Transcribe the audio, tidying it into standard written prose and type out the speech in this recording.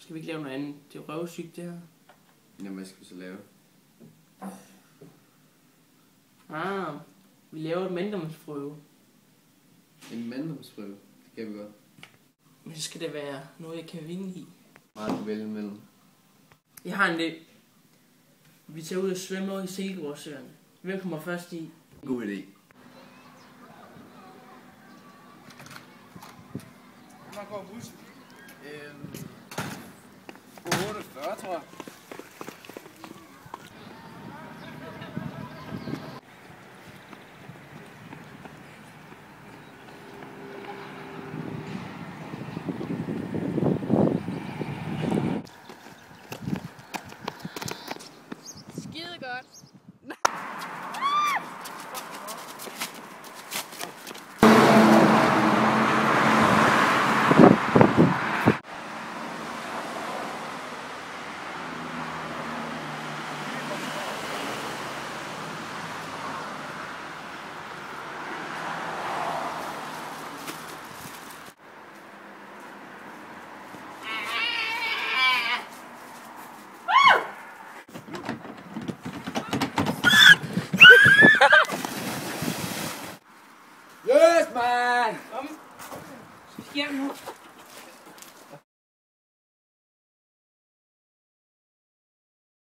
Skal vi ikke lave noget andet? Det er jo røvsygt, det her. Jamen, hvad skal vi så lave? Vi laver et manddomsprøve. En manddomsprøve? Det kan vi godt. Men så skal det være noget, jeg kan vinde i. Meget du vælge imellem. Jeg har en idé. Vi tager ud og svømmer over i Silkeborgsøerne. Hvem kommer først i? God idé. Man går bus. 48, tror jeg. Skide godt. Yes, man! Kom. Så sker nu.